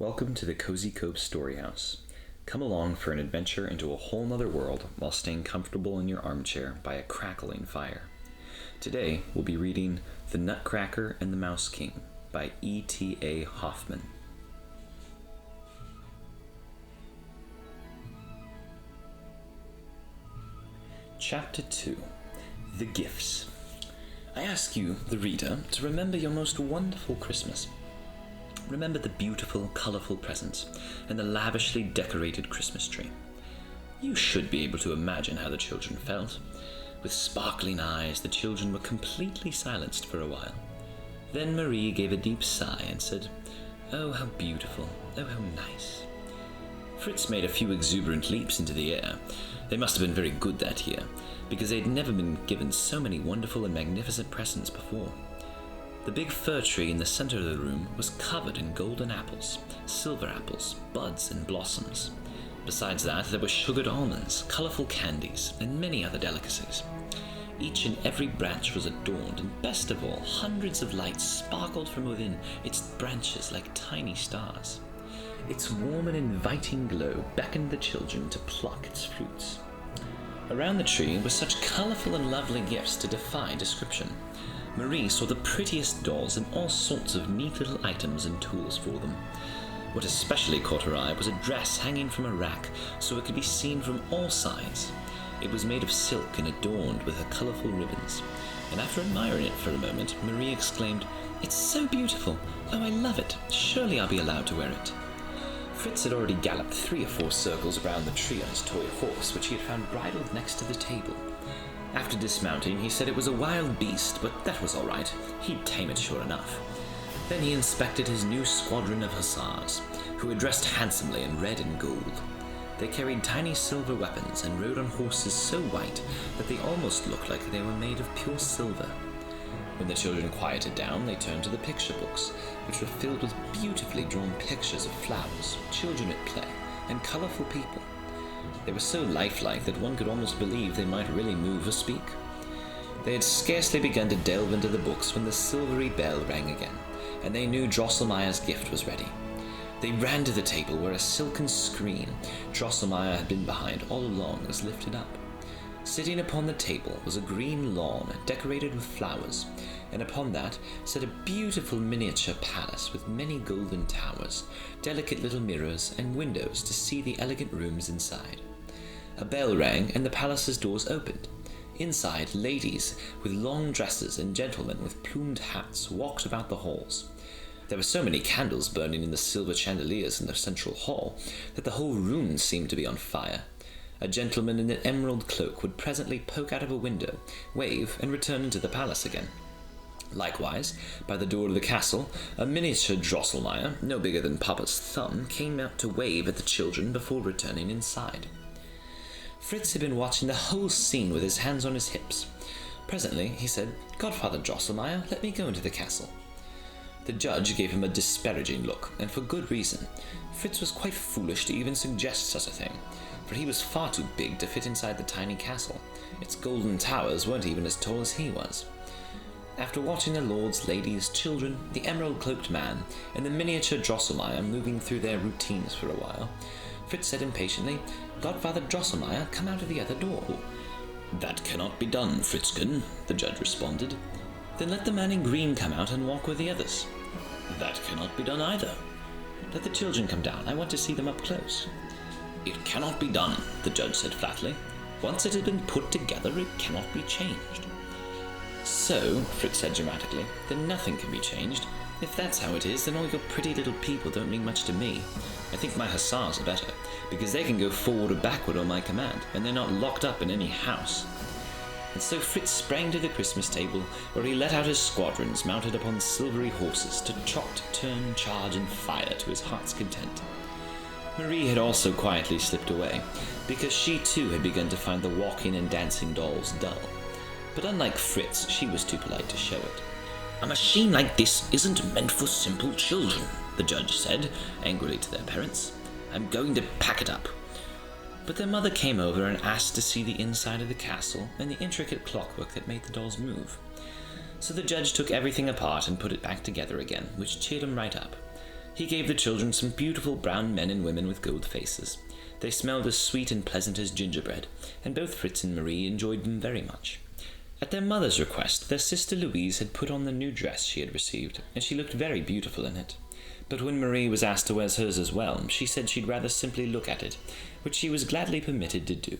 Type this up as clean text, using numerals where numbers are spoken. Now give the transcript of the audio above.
Welcome to the Cozy Cope Storyhouse. Come along for an adventure into a whole nother world while staying comfortable in your armchair by a crackling fire. Today, we'll be reading The Nutcracker and the Mouse King by E.T.A. Hoffman. Chapter 2. The Gifts. I ask you, the reader, to remember your most wonderful Christmas. Remember the beautiful, colorful presents and the lavishly decorated Christmas tree. You should be able to imagine how the children felt. With sparkling eyes, the children were completely silenced for a while. Then Marie gave a deep sigh and said, "Oh, how beautiful! Oh, how nice!" Fritz made a few exuberant leaps into the air. They must have been very good that year, because they had never been given so many wonderful and magnificent presents before. The big fir tree in the center of the room was covered in golden apples, silver apples, buds, and blossoms. Besides that, there were sugared almonds, colorful candies, and many other delicacies. Each and every branch was adorned, and best of all, hundreds of lights sparkled from within its branches like tiny stars. Its warm and inviting glow beckoned the children to pluck its fruits. Around the tree were such colorful and lovely gifts to defy description. Marie saw the prettiest dolls and all sorts of neat little items and tools for them. What especially caught her eye was a dress hanging from a rack so it could be seen from all sides. It was made of silk and adorned with her colorful ribbons. And after admiring it for a moment, Marie exclaimed, "It's so beautiful! Oh, I love it! Surely I'll be allowed to wear it." Fritz had already galloped 3 or 4 circles around the tree on his toy horse, which he had found bridled next to the table. After dismounting, he said it was a wild beast, but that was all right. He'd tame it sure enough. Then he inspected his new squadron of hussars, who were dressed handsomely in red and gold. They carried tiny silver weapons and rode on horses so white that they almost looked like they were made of pure silver. When the children quieted down, they turned to the picture books, which were filled with beautifully drawn pictures of flowers, children at play, and colorful people. They were so lifelike that one could almost believe they might really move or speak. They had scarcely begun to delve into the books when the silvery bell rang again, and they knew Drosselmeyer's gift was ready. They ran to the table where a silken screen Drosselmeyer had been behind all along was lifted up. Sitting upon the table was a green lawn decorated with flowers, and upon that sat a beautiful miniature palace with many golden towers, delicate little mirrors, and windows to see the elegant rooms inside. A bell rang, and the palace's doors opened. Inside, ladies with long dresses and gentlemen with plumed hats walked about the halls. There were so many candles burning in the silver chandeliers in the central hall that the whole room seemed to be on fire. A gentleman in an emerald cloak would presently poke out of a window, wave, and return into the palace again. Likewise, by the door of the castle, a miniature Drosselmeyer, no bigger than Papa's thumb, came out to wave at the children before returning inside. Fritz had been watching the whole scene with his hands on his hips. Presently, he said, "Godfather Drosselmeyer, let me go into the castle." The judge gave him a disparaging look, and for good reason. Fritz was quite foolish to even suggest such a thing, for he was far too big to fit inside the tiny castle. Its golden towers weren't even as tall as he was. After watching the lords, ladies, children, the emerald-cloaked man, and the miniature Drosselmeyer moving through their routines for a while, Fritz said impatiently, "Godfather Drosselmeyer, come out of the other door." "That cannot be done, Fritzken," the judge responded. "Then let the man in green come out and walk with the others." "That cannot be done either." "Let the children come down. I want to see them up close." "It cannot be done," the judge said flatly. "Once it has been put together, it cannot be changed." "So," Fritz said dramatically, "then nothing can be changed. If that's how it is, then all your pretty little people don't mean much to me. I think my hussars are better, because they can go forward or backward on my command, and they're not locked up in any house." And so Fritz sprang to the Christmas table, where he let out his squadrons mounted upon silvery horses to trot, turn, charge, and fire to his heart's content. Marie had also quietly slipped away, because she too had begun to find the walking and dancing dolls dull. But unlike Fritz, she was too polite to show it. "A machine like this isn't meant for simple children," the judge said, angrily to their parents. "I'm going to pack it up." But their mother came over and asked to see the inside of the castle and the intricate clockwork that made the dolls move. So the judge took everything apart and put it back together again, which cheered him right up. He gave the children some beautiful brown men and women with gold faces. They smelled as sweet and pleasant as gingerbread, and both Fritz and Marie enjoyed them very much. At their mother's request, their sister Louise had put on the new dress she had received, and she looked very beautiful in it. But when Marie was asked to wear hers as well, she said she'd rather simply look at it, which she was gladly permitted to do.